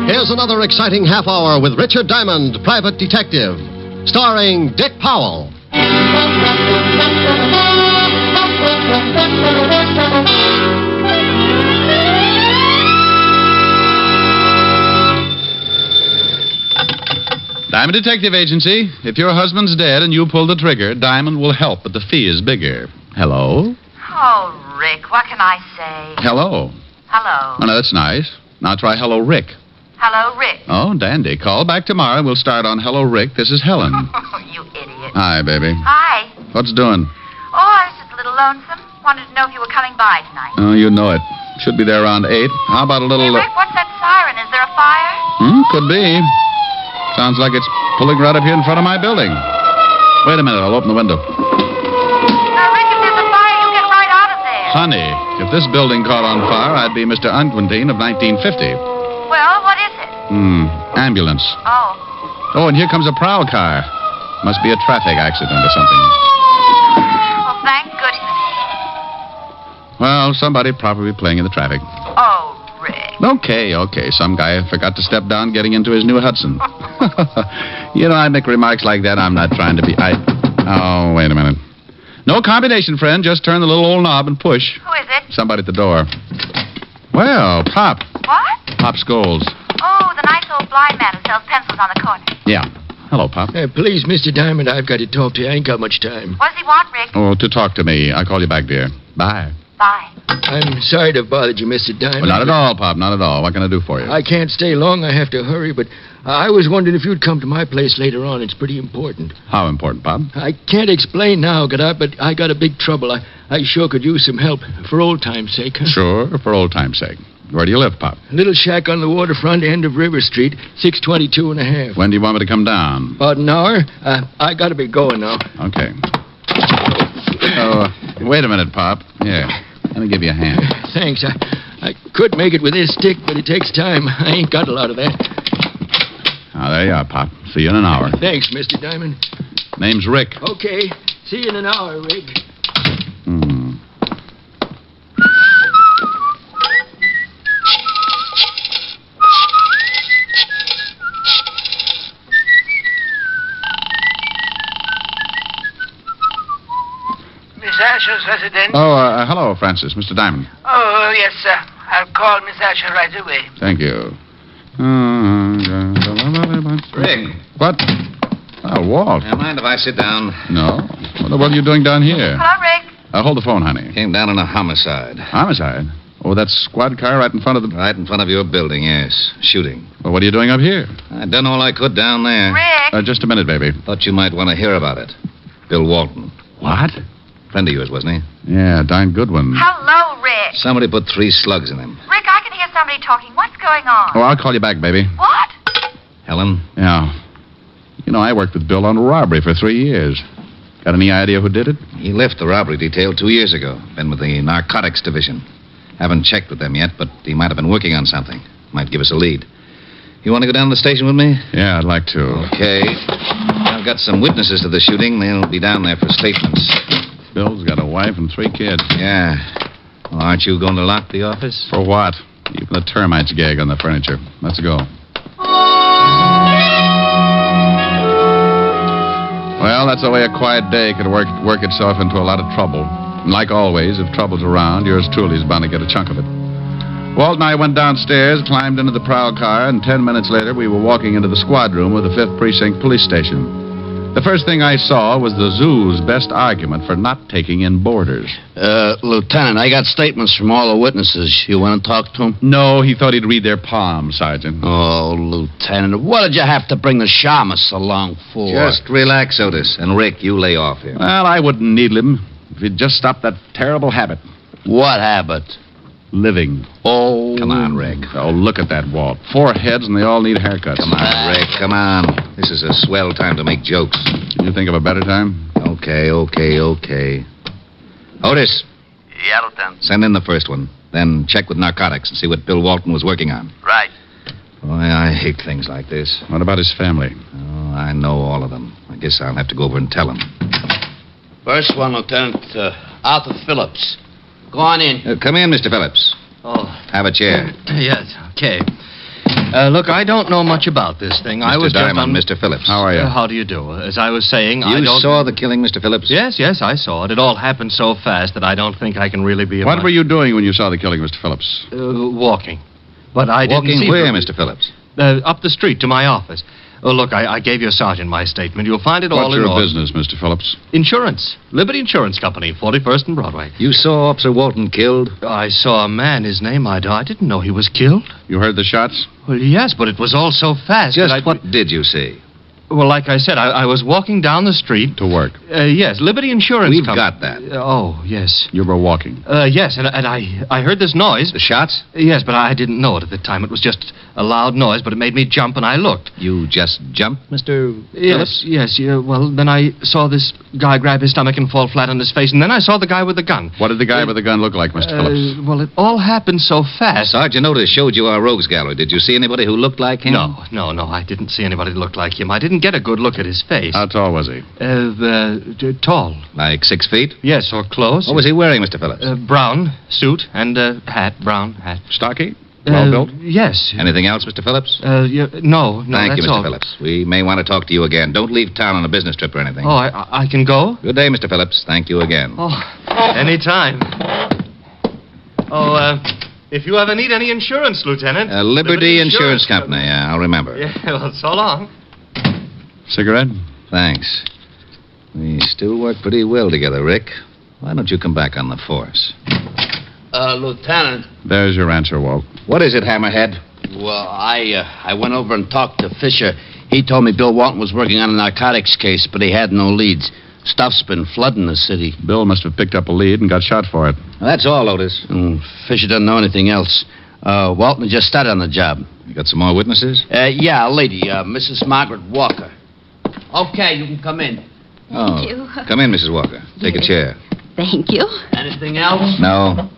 Here's another exciting half hour with Richard Diamond, Private Detective, starring Dick Powell. Diamond Detective Agency. If your husband's dead and you pull the trigger, Diamond will help, but the fee is bigger. Hello? Oh, Rick, what can I say? Hello. Hello. Oh, no, that's nice. Now try Hello, Rick. Hello, Rick. Oh, dandy. Call back tomorrow and we'll start on Hello, Rick. This is Helen. You idiot. Hi, baby. Hi. What's doing? Oh, I was just a little lonesome. Wanted to know if you were coming by tonight. Oh, you know it. Should be there around 8. How about a little... Hey, Rick, what's that siren? Is there a fire? Could be. Sounds like it's pulling right up here in front of my building. Wait a minute. I'll open the window. Now, Rick, if there's a fire, you get right out of there. Honey, if this building caught on fire, I'd be Mr. Unquintine of 1950. Well, what is it? Ambulance. Oh. Oh, and here comes a prowl car. Must be a traffic accident or something. Well, thank goodness. Well, somebody probably playing in the traffic. Oh, Rick. Okay. Some guy forgot to step down getting into his new Hudson. You know, I make remarks like that. I'm not trying to be... Oh, wait a minute. No combination, friend. Just turn the little old knob and push. Who is it? Somebody at the door. Well, Pop. What? Pop Scholes. Oh, the nice old blind man who sells pencils on the corner. Yeah. Hello, Pop. Please, Mr. Diamond, I've got to talk to you. I ain't got much time. What does he want, Rick? Oh, to talk to me. I'll call you back, dear. Bye. Bye. I'm sorry to have bothered you, Mr. Diamond. Well, not at all, Pop. Not at all. What can I do for you? I can't stay long. I have to hurry, but I was wondering if you'd come to my place later on. It's pretty important. How important, Pop? I can't explain now, but I got a big trouble. I sure could use some help for old time's sake. Sure, for old time's sake. Where do you live, Pop? A little shack on the waterfront end of River Street, 622 and a half. When do you want me to come down? About an hour. I got to be going now. Okay. Oh, wait a minute, Pop. Here, let me give you a hand. Thanks. I could make it with this stick, but it takes time. I ain't got a lot of that. Ah, there you are, Pop. See you in an hour. Thanks, Mr. Diamond. Name's Rick. Okay. See you in an hour, Rick. Miss Asher's residence? Oh, hello, Francis. Mr. Diamond. Oh, yes, sir. I'll call Miss Asher right away. Thank you. Rick. What? Oh, Walt. Mind if I sit down? No. What are you doing down here? Hello, Rick. Hold the phone, honey. Came down on a homicide. Homicide? Oh, that squad car right in front of the... Right in front of your building, yes. Shooting. Well, what are you doing up here? I done all I could down there. Rick. Just a minute, baby. Thought you might want to hear about it. Bill Walton. What? Friend of yours, wasn't he? Yeah, darn good one. Hello, Rick. Somebody put 3 slugs in him. Rick, I can hear somebody talking. What's going on? Oh, I'll call you back, baby. What? Helen? Yeah. You know, I worked with Bill on robbery for 3 years. Got any idea who did it? He left the robbery detail 2 years ago. Been with the narcotics division. Haven't checked with them yet, but he might have been working on something. Might give us a lead. You want to go down to the station with me? Yeah, I'd like to. Okay. I've got some witnesses to the shooting. They'll be down there for statements. Bill's got a wife and 3 kids. Yeah. Well, aren't you going to lock the office? For what? Even the termites gag on the furniture. Let's go. Well, that's the way a quiet day could work itself into a lot of trouble. And like always, if trouble's around, yours truly's bound to get a chunk of it. Walt and I went downstairs, climbed into the prowl car, and 10 minutes later we were walking into the squad room of the 5th Precinct Police Station. The first thing I saw was the zoo's best argument for not taking in boarders. Lieutenant, I got statements from all the witnesses. You want to talk to them? No, he thought he'd read their palms, Sergeant. Oh, Lieutenant, what did you have to bring the shamus along for? Just relax, Otis. And Rick, you lay off here. Well, I wouldn't needle him if he'd just stopped that terrible habit. What habit? Living. Oh. Come on, Rick. Oh, look at that, Walt. 4 heads and they all need haircuts. Come on, Rick, come on. This is a swell time to make jokes. Can you think of a better time? Okay. Otis, Yeah, Lieutenant. send in the first one. Then check with narcotics and see what Bill Walton was working on. Right. Boy, I hate things like this. What about his family? Oh, I know all of them. I guess I'll have to go over and tell them. First one, Lieutenant Arthur Phillips. Go on in. Come in, Mr. Phillips. Oh, Have a chair. yes, okay. Look, I don't know much about this thing. I was Mr. Diamond, just on... Mr. Phillips. How are you? How do you do? As I was saying, I You don't... saw the killing, Mr. Phillips? Yes, I saw it. It all happened so fast that I don't think I can really be... of What my- were you doing when you saw the killing, Mr. Phillips? Walking. But I didn't Walking see... where, Mr. Phillips? Up the street to my office. Oh, look, I gave your sergeant my statement. You'll find it all What's in your order. business, Mr. Phillips? Insurance. Liberty Insurance Company, 41st and Broadway. You saw Officer Walton killed? I saw a man, his name, I didn't know he was killed. You heard the shots? Well, yes, but it was all so fast. Just that I... what did you see? Well, like I said, I was walking down the street. To work. Yes, Liberty Insurance We've Company. got that. Oh, yes. You were walking. Yes, and I heard this noise. The shots? Yes, but I didn't know it at the time. It was just a loud noise, but it made me jump, and I looked. You just jumped, Mr. Phillips? Yes, yeah. Well, then I saw this guy grab his stomach and fall flat on his face, and then I saw the guy with the gun. What did the guy with the gun look like, Mr. Phillips? Well, it all happened so fast. Sergeant Otis showed you our rogues gallery. Did you see anybody who looked like him? No, I didn't see anybody that looked like him. I didn't get a good look at his face. How tall was he? Tall. Like 6 feet? Yes, or close. What was he wearing, Mr. Phillips? Brown suit and hat, brown hat. Stocky? Well built? Yes. Anything else, Mr. Phillips? No, Thank you, that's Mr. all. Phillips. We may want to talk to you again. Don't leave town on a business trip or anything. Oh, I can go? Good day, Mr. Phillips. Thank you again. Oh, anytime. Oh, if you ever need any insurance, Lieutenant. Liberty Insurance Company. Yeah, I'll remember. Yeah, well, so long. Cigarette? Thanks. We still work pretty well together, Rick. Why don't you come back on the force? Lieutenant. There's your answer, Walt. What is it, Hammerhead? Well, I went over and talked to Fisher. He told me Bill Walton was working on a narcotics case, but he had no leads. Stuff's been flooding the city. Bill must have picked up a lead and got shot for it. Well, that's all, Otis. Fisher doesn't know anything else. Walton just started on the job. You got some more witnesses? Yeah, a lady, Mrs. Margaret Walker. Okay, you can come in. Thank you. Come in, Mrs. Walker. Take a chair. Thank you. Anything else? No.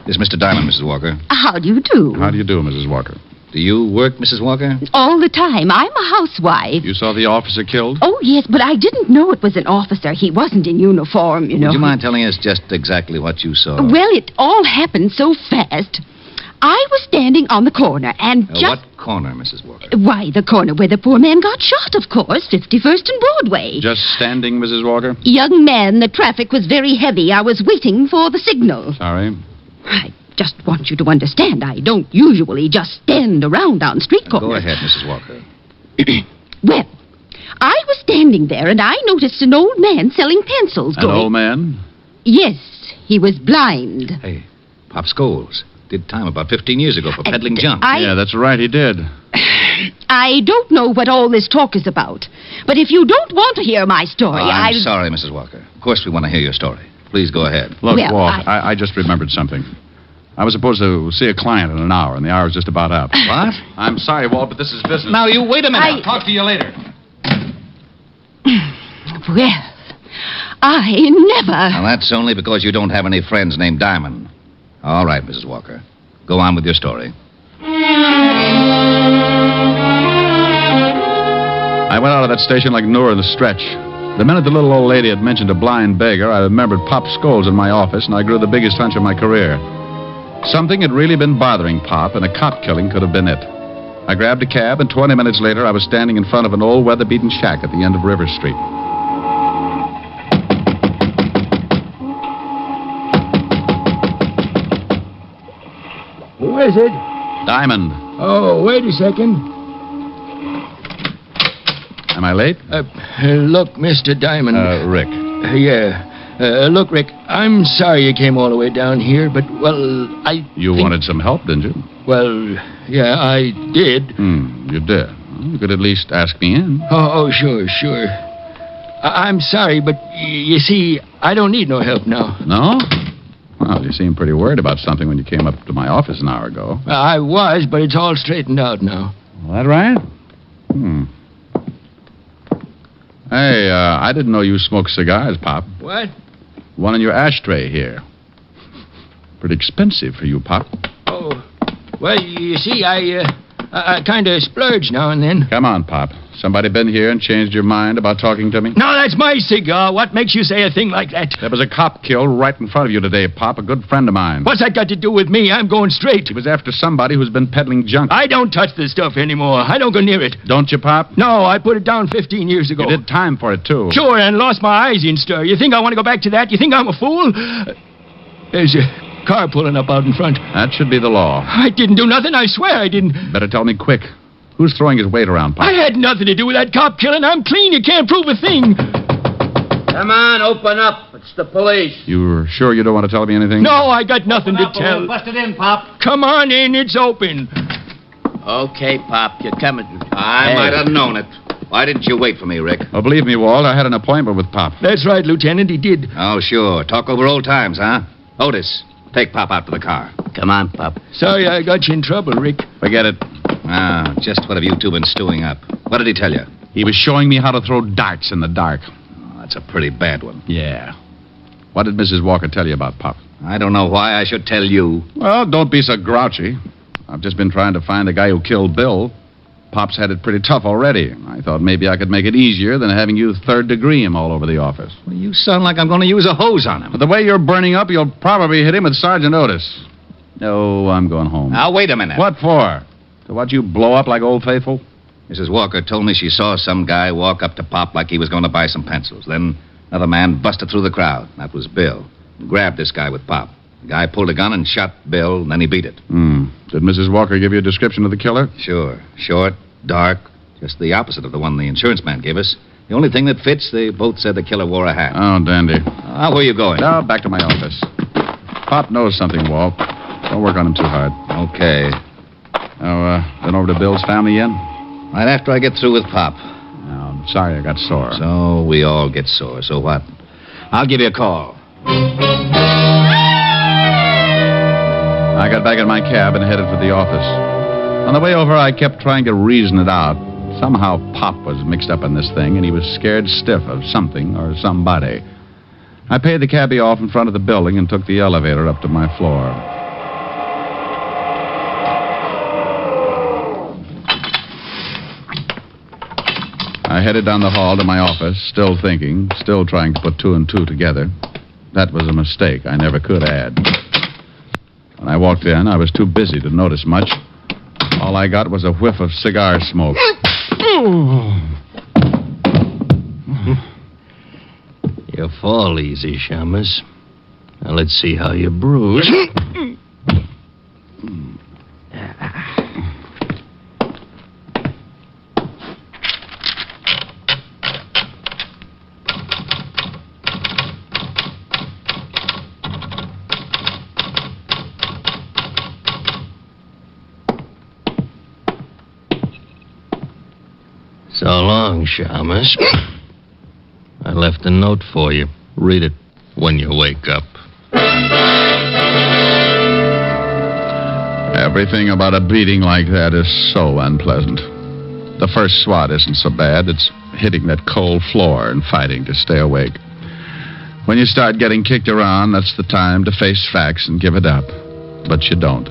This is Mr. Diamond, Mrs. Walker. How do you do? How do you do, Mrs. Walker? Do you work, Mrs. Walker? All the time. I'm a housewife. You saw the officer killed? Oh, yes, but I didn't know it was an officer. He wasn't in uniform, you know. Would you mind telling us just exactly what you saw? Well, it all happened so fast. I was standing on the corner and just... What corner, Mrs. Walker? Why, the corner where the poor man got shot, of course. 51st and Broadway. Just standing, Mrs. Walker? Young man, the traffic was very heavy. I was waiting for the signal. Sorry. I just want you to understand, I don't usually just stand around on street corners. Go ahead, Mrs. Walker. Well, I was standing there and I noticed an old man selling pencils. An old man? Yes, he was blind. Hey, Pop Scholes did time about 15 years ago for peddling junk. Yeah, that's right, he did. I don't know what all this talk is about, but if you don't want to hear my story, I'm sorry, Mrs. Walker. Of course we want to hear your story. Please go ahead. Look, Well, Walt, I just remembered something. I was supposed to see a client in an hour, and the hour's just about up. What? I'm sorry, Walt, but this is business. Now, you wait a minute. I'll talk to you later. Well, I never... Now, that's only because you don't have any friends named Diamond. All right, Mrs. Walker. Go on with your story. I went out of that station like Noor in the stretch. The minute the little old lady had mentioned a blind beggar, I remembered Pop Scholes in my office, and I grew the biggest hunch of my career. Something had really been bothering Pop, and a cop killing could have been it. I grabbed a cab, and 20 minutes later, I was standing in front of an old weather-beaten shack at the end of River Street. Who is it? Diamond. Oh, wait a second. Am I late? Look, Mr. Diamond. Rick. Yeah. Look, Rick, I'm sorry you came all the way down here, but, well, You wanted some help, didn't you? Well, yeah, I did. You did. Well, you could at least ask me in. Oh, sure. I'm sorry, but you see, I don't need no help now. No? Well, you seemed pretty worried about something when you came up to my office an hour ago. I was, but it's all straightened out now. Is that right? Hey, I didn't know you smoked cigars, Pop. What? One in your ashtray here. Pretty expensive for you, Pop. Oh, well, you see, I kind of splurge now and then. Come on, Pop. Somebody been here and changed your mind about talking to me? No, that's my cigar. What makes you say a thing like that? There was a cop killed right in front of you today, Pop, a good friend of mine. What's that got to do with me? I'm going straight. He was after somebody who's been peddling junk. I don't touch the stuff anymore. I don't go near it. Don't you, Pop? No, I put it down 15 years ago. You did time for it, too. Sure, and lost my eyes in stir. You think I want to go back to that? You think I'm a fool? There's a car pulling up out in front. That should be the law. I didn't do nothing. I swear I didn't. Better tell me quick. Who's throwing his weight around, Pop? I had nothing to do with that cop killing. I'm clean. You can't prove a thing. Come on, open up. It's the police. You're sure you don't want to tell me anything? No, I got nothing to tell. Busted in, Pop. Come on in. It's open. Okay, Pop, you're coming. I might have known it. Why didn't you wait for me, Rick? Oh, believe me, Walt, I had an appointment with Pop. That's right, Lieutenant. He did. Oh, sure. Talk over old times, huh? Otis, take Pop out to the car. Come on, Pop. Sorry I got you in trouble, Rick. Forget it. Ah, just what have you two been stewing up? What did he tell you? He was showing me how to throw darts in the dark. Oh, that's a pretty bad one. Yeah. What did Mrs. Walker tell you about Pop? I don't know why I should tell you. Well, don't be so grouchy. I've just been trying to find the guy who killed Bill. Pop's had it pretty tough already. I thought maybe I could make it easier than having you third-degree him all over the office. Well, you sound like I'm going to use a hose on him. But the way you're burning up, you'll probably hit him with Sergeant Otis. No, I'm going home. Now, wait a minute. What for? To watch you blow up like Old Faithful? Mrs. Walker told me she saw some guy walk up to Pop like he was going to buy some pencils. Then another man busted through the crowd. That was Bill. He grabbed this guy with Pop. The guy pulled a gun and shot Bill, and then he beat it. Did Mrs. Walker give you a description of the killer? Sure. Short, dark, just the opposite of the one the insurance man gave us. The only thing that fits, they both said the killer wore a hat. Oh, dandy. Where are you going? Now, back to my office. Pop knows something, Walt. Don't work on him too hard. Okay. Now, been over to Bill's family yet? Right after I get through with Pop. No, I'm sorry I got sore. So we all get sore. So what? I'll give you a call. I got back in my cab and headed for the office. On the way over, I kept trying to reason it out. Somehow Pop was mixed up in this thing, and he was scared stiff of something or somebody. I paid the cabbie off in front of the building and took the elevator up to my floor. I headed down the hall to my office, still thinking, still trying to put two and two together. That was a mistake I never could add. When I walked in, I was too busy to notice much. All I got was a whiff of cigar smoke. You fall easy, Shamus. Now let's see how you bruise. So long, Shamus. I left a note for you. Read it when you wake up. Everything about a beating like that is so unpleasant. The first swat isn't so bad. It's hitting that cold floor and fighting to stay awake. When you start getting kicked around, that's the time to face facts and give it up. But you don't.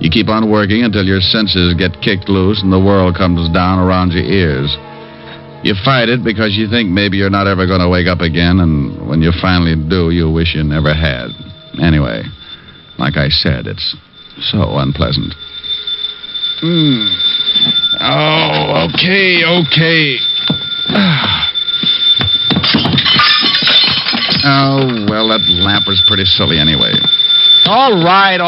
You keep on working until your senses get kicked loose and the world comes down around your ears. You fight it because you think maybe you're not ever going to wake up again, and when you finally do, you wish you never had. Anyway, like I said, it's so unpleasant. Oh, okay. Oh, well, that lamp was pretty silly anyway. All right.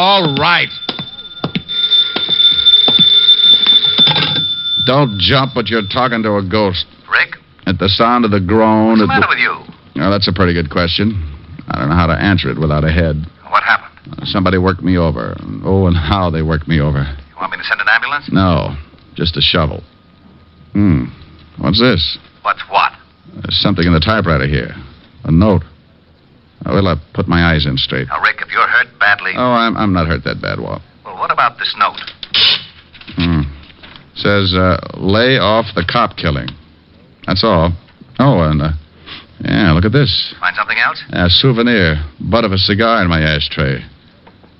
Don't jump, but you're talking to a ghost. Rick? At the sound of the groan... What's the matter with you? Oh, that's a pretty good question. I don't know how to answer it without a head. What happened? Somebody worked me over. Oh, and how they worked me over. You want me to send an ambulance? No, just a shovel. What's this? What's what? There's something in the typewriter here. A note. Well, I put my eyes in straight. Now, Rick, if you're hurt badly... Oh, I'm not hurt that bad, Walt. Well, what about this note? Says, lay off the cop killing. That's all. Oh, and, yeah, look at this. Find something else? A souvenir. Butt of a cigar in my ashtray.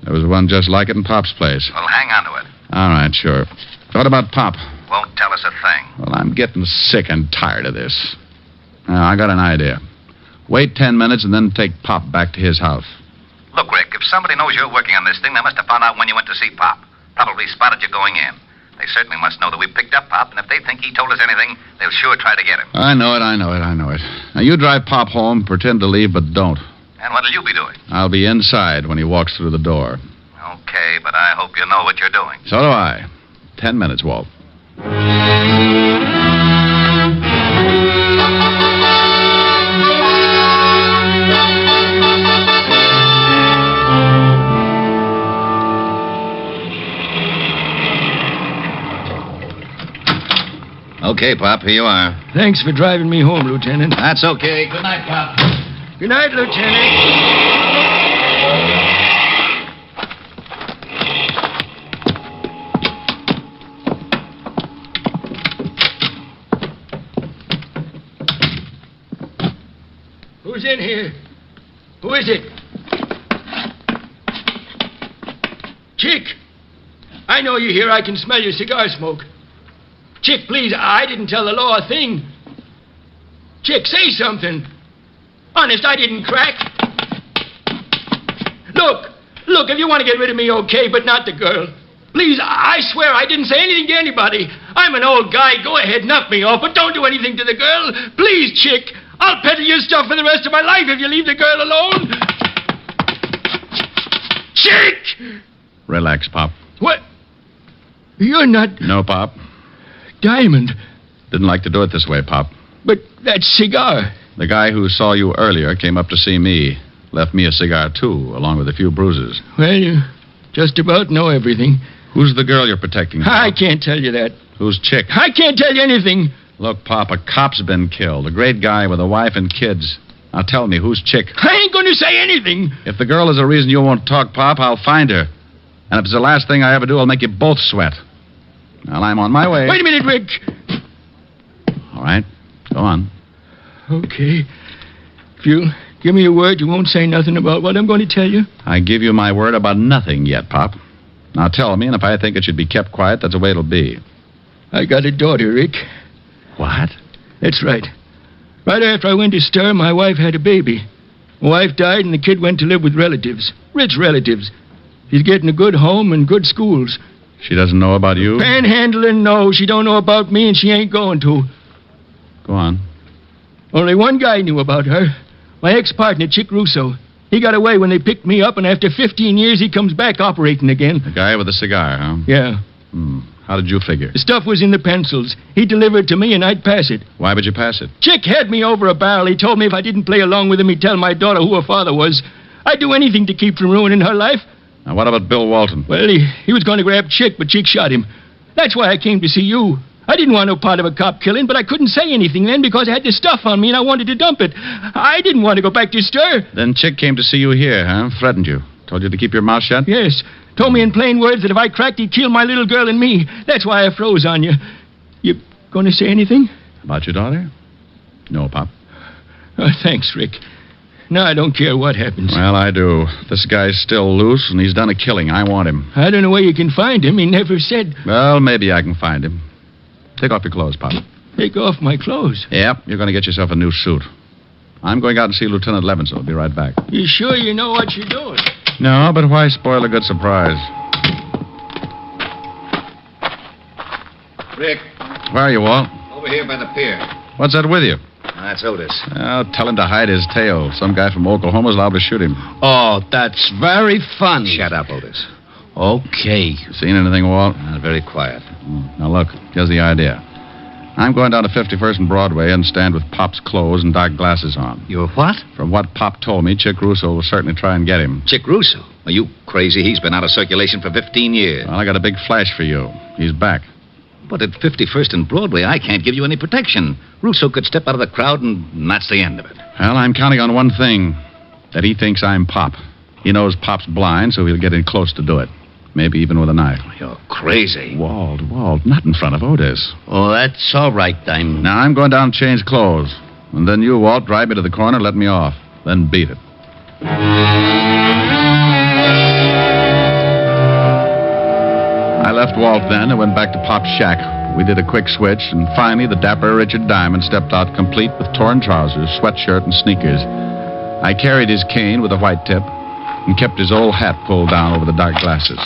There was one just like it in Pop's place. Well, hang on to it. All right, sure. What about Pop? Won't tell us a thing. Well, I'm getting sick and tired of this. Now, I got an idea. Wait 10 minutes and then take Pop back to his house. Look, Rick, if somebody knows you're working on this thing, they must have found out when you went to see Pop. Probably spotted you going in. They certainly must know that we picked up Pop, and if they think he told us anything, they'll sure try to get him. I know it. Now, you drive Pop home, pretend to leave, but don't. And what'll you be doing? I'll be inside when he walks through the door. Okay, but I hope you know what you're doing. So do I. 10 minutes, Walt. Okay, Pop, here you are. Thanks for driving me home, Lieutenant. That's okay. Good night, Pop. Good night, Lieutenant. Who's in here? Who is it? Chick! I know you're here. I can smell your cigar smoke. Chick, please, I didn't tell the law a thing. Chick, say something. Honest, I didn't crack. Look, if you want to get rid of me, okay, but not the girl. Please, I swear I didn't say anything to anybody. I'm an old guy. Go ahead, knock me off, but don't do anything to the girl. Please, Chick. I'll peddle your stuff for the rest of my life if you leave the girl alone. Chick! Relax, Pop. What? You're not... No, Pop. Diamond. Didn't like to do it this way, Pop. But that cigar... The guy who saw you earlier came up to see me. Left me a cigar, too, along with a few bruises. Well, you just about know everything. Who's the girl you're protecting, Pop? I can't tell you that. Who's Chick? I can't tell you anything. Look, Pop, a cop's been killed. A great guy with a wife and kids. Now tell me, who's Chick? I ain't going to say anything. If the girl is the reason you won't talk, Pop, I'll find her. And if it's the last thing I ever do, I'll make you both sweat. Well, I'm on my way. Wait a minute, Rick. All right. Go on. Okay. If you give me your word, you won't say nothing about what I'm going to tell you. I give you my word about nothing yet, Pop. Now tell me, and if I think it should be kept quiet, that's the way it'll be. I got a daughter, Rick. What? That's right. Right after I went to stir, my wife had a baby. My wife died, and the kid went to live with relatives. Rich relatives. She's getting a good home and good schools. She doesn't know about you? Panhandling, no. She don't know about me, and she ain't going to. Go on. Only one guy knew about her. My ex-partner, Chick Russo. He got away when they picked me up, and after 15 years, he comes back operating again. The guy with the cigar, huh? Yeah. How did you figure? The stuff was in the pencils. He delivered it to me, and I'd pass it. Why would you pass it? Chick had me over a barrel. He told me if I didn't play along with him, he'd tell my daughter who her father was. I'd do anything to keep from ruining her life. Now, what about Bill Walton? Well, he was going to grab Chick, but Chick shot him. That's why I came to see you. I didn't want no part of a cop killing, but I couldn't say anything then because I had the stuff on me and I wanted to dump it. I didn't want to go back to stir. Then Chick came to see you here, huh? Threatened you. Told you to keep your mouth shut? Yes. Told me in plain words that if I cracked, he'd kill my little girl and me. That's why I froze on you. You going to say anything? About your daughter? No, Pop. Oh, thanks, Rick. Now I don't care what happens. Well, I do. This guy's still loose, and he's done a killing. I want him. I don't know where you can find him. He never said. Well, maybe I can find him. Take off your clothes, Pop. Take off my clothes? Yep, you're going to get yourself a new suit. I'm going out and see Lieutenant Levinson. I'll be right back. You sure you know what you're doing? No, but why spoil a good surprise? Rick, Where are you, Walt? over here by the pier. What's that with you? That's Otis. Well, tell him to hide his tail. Some guy from Oklahoma's liable to shoot him. Oh, that's very funny. Shut up, Otis. Okay. Seen anything, Walt? Very quiet. Now, look, here's the idea. I'm going down to 51st and Broadway and stand with Pop's clothes and dark glasses on. You're what? From what Pop told me, Chick Russo will certainly try and get him. Chick Russo? Are you crazy? He's been out of circulation for 15 years. Well, I got a big flash for you. He's back. But at 51st and Broadway, I can't give you any protection. Russo could step out of the crowd, and that's the end of it. Well, I'm counting on one thing. That he thinks I'm Pop. He knows Pop's blind, so he'll get in close to do it. Maybe even with a knife. You're crazy. Walt, not in front of Otis. Oh, that's all right, Diamond. Now, I'm going down and change clothes. And then you, Walt, drive me to the corner, let me off. Then beat it. I left Walt then and went back to Pop's shack. We did a quick switch, and finally the dapper Richard Diamond stepped out complete with torn trousers, sweatshirt, and sneakers. I carried his cane with a white tip and kept his old hat pulled down over the dark glasses.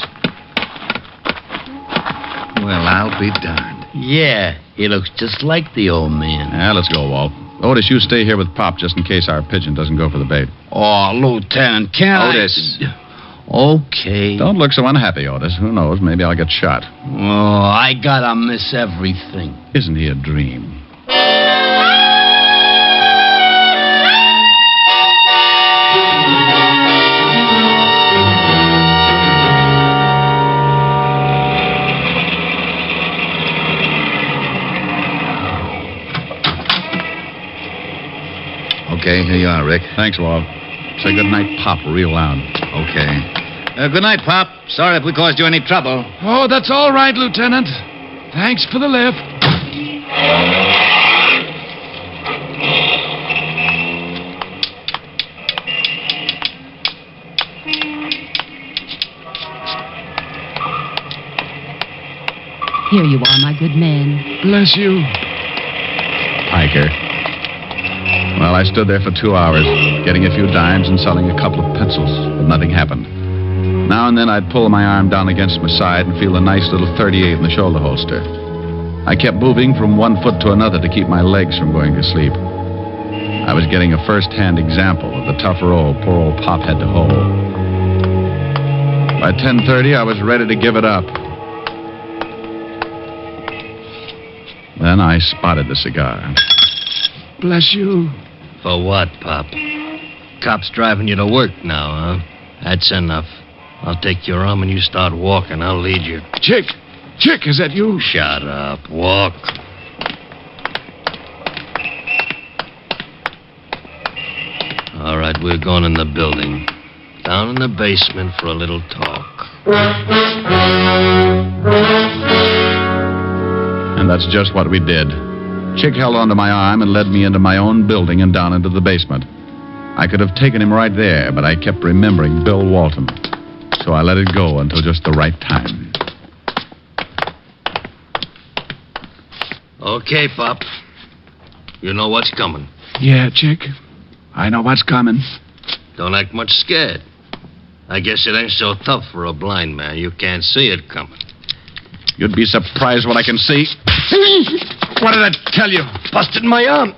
Well, I'll be darned. Yeah, he looks just like the old man. Yeah, let's go, Walt. Otis, you stay here with Pop just in case our pigeon doesn't go for the bait. Oh, Lieutenant, can't Otis. Okay. Don't look so unhappy, Otis. Who knows? Maybe I'll get shot. Oh, I gotta miss everything. Isn't he a dream? Okay, here you are, Rick. Thanks, Walt. Say good night, Pop, real loud. Okay. Good night, Pop. Sorry if we caused you any trouble. Oh, that's all right, Lieutenant. Thanks for the lift. Here you are, my good man. Bless you. Hiker. Well, I stood there for 2 hours, getting a few dimes and selling a couple of pencils, but nothing happened. Now and then I'd pull my arm down against my side and feel a nice little 38 in the shoulder holster. I kept moving from one foot to another to keep my legs from going to sleep. I was getting a first-hand example of the tough role poor old Pop had to hold. By 10:30, I was ready to give it up. Then I spotted the cigar. Bless you. For what, Pop? Cops driving you to work now, huh? That's enough. I'll take your arm and you start walking. I'll lead you. Chick, is that you? Shut up. Walk. All right, we're going in the building. Down in the basement for a little talk. And that's just what we did. Chick held onto my arm and led me into my own building and down into the basement. I could have taken him right there, but I kept remembering Bill Walton. So I let it go until just the right time. Okay, Pop. You know what's coming. Yeah, Chick. I know what's coming. Don't act much scared. I guess it ain't so tough for a blind man. You can't see it coming. You'd be surprised what I can see. What did I tell you? Busted my arm.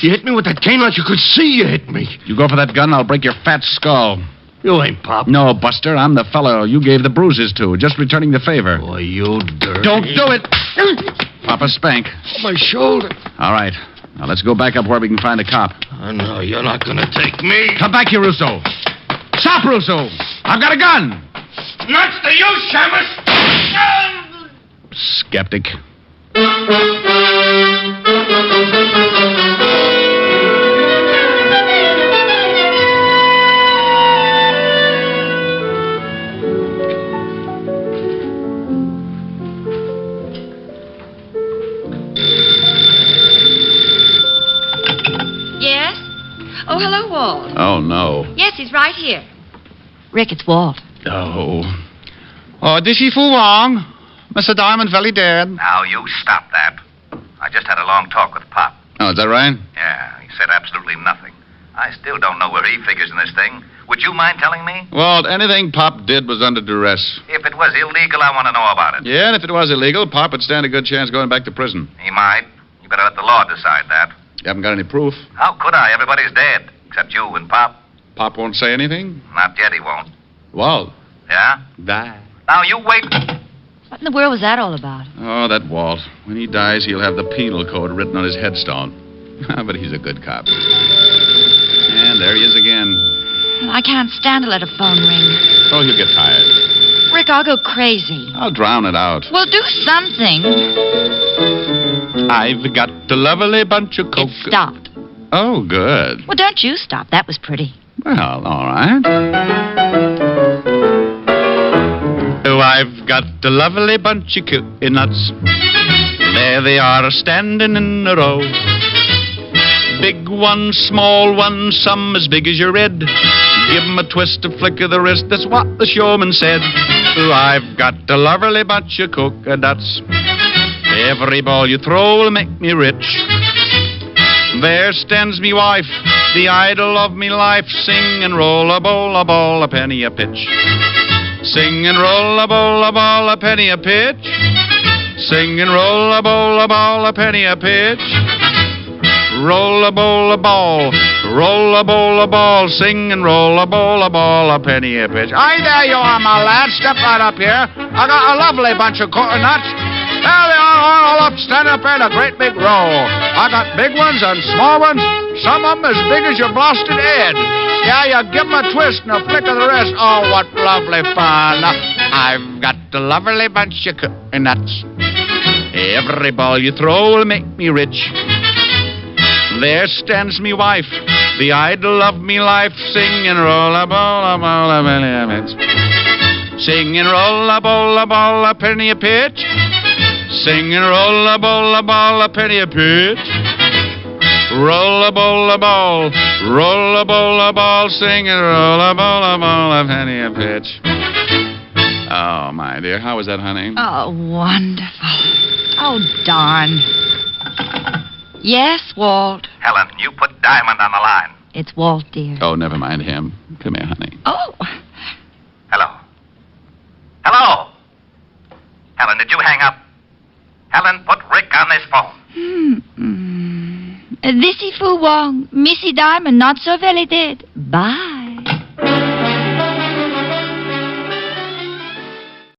You hit me with that cane like you could see you hit me. You go for that gun, I'll break your fat skull. You ain't, Pop. No, Buster, I'm the fellow you gave the bruises to, just returning the favor. Boy, you dirty... Don't do it! Papa spank. My shoulder. All right. Now let's go back up where we can find a cop. I know, you're not gonna take me. Come back here, Russo. Stop, Russo! I've got a gun! Nuts to you, Shamus! Skeptic. Yes? Oh, hello, Walt. Oh, no. Yes, he's right here. Rick, it's Walt. Oh. Oh, this is for wrong. Mr. Diamond very dead. Now, you stop that. I just had a long talk with Pop. Oh, is that right? Yeah, he said absolutely nothing. I still don't know where he figures in this thing. Would you mind telling me? Well, anything Pop did was under duress. If it was illegal, I want to know about it. Yeah, and if it was illegal, Pop would stand a good chance going back to prison. He might. You better let the law decide that. You haven't got any proof? How could I? Everybody's dead. Except you and Pop. Pop won't say anything? Not yet, he won't. Walt. Yeah? Die. Now, you wait. What in the world was that all about? Oh, that Walt. When he dies, he'll have the penal code written on his headstone. But he's a good cop. And there he is again. I can't stand to let a phone ring. Oh, he'll get tired. Rick, I'll go crazy. I'll drown it out. Well, do something. I've got a lovely bunch of coke. It stopped. Oh, good. Well, don't you stop. That was pretty. Well, all right. Oh, I've got a lovely bunch of nuts. There they are standing in a row. Big ones, small ones, some as big as your head. Give 'em a twist, a flick of the wrist, that's what the showman said. I've got a lovely bunch of coconuts. Every ball you throw will make me rich. There stands me wife, the idol of me life. Sing and roll a bowl, a ball, a penny a pitch. Sing and roll a bowl, a ball, a penny a pitch. Sing and roll a bowl, a ball, a penny a pitch. Roll a bowl, a ball, roll a bowl, a ball. Sing and roll a bowl, a ball, a penny a pitch. Aye, there you are, my lad. Step right up here. I got a lovely bunch of coconuts. There they are, all up, stand up in a great big row. I got big ones and small ones, some of them as big as your blasted head. Yeah, you give 'em a twist and a flick of the wrist. Oh, what lovely fun. I've got a lovely bunch of coconuts. Every ball you throw will make me rich. There stands me wife, the idol of me life. Sing and roll a ball, a ball, a penny a pitch. Sing and roll a bowl, a ball, a penny a pitch. Sing and roll a bowl, a ball, a penny a pitch. Roll a bowl, a ball, roll a bowl, a ball. Sing and roll a bowl, a ball, a penny a pitch. Oh, my dear, how was that, honey? Oh, wonderful. Oh, darn. Yes, Walt. Helen, you put Diamond on the line. It's Walt, dear. Oh, never mind him. Come here, honey. Oh. Hello? Hello? Helen, did you hang up? Helen, put Rick on this phone. This is Fu Wong. Missy Diamond, not so very dead. Bye.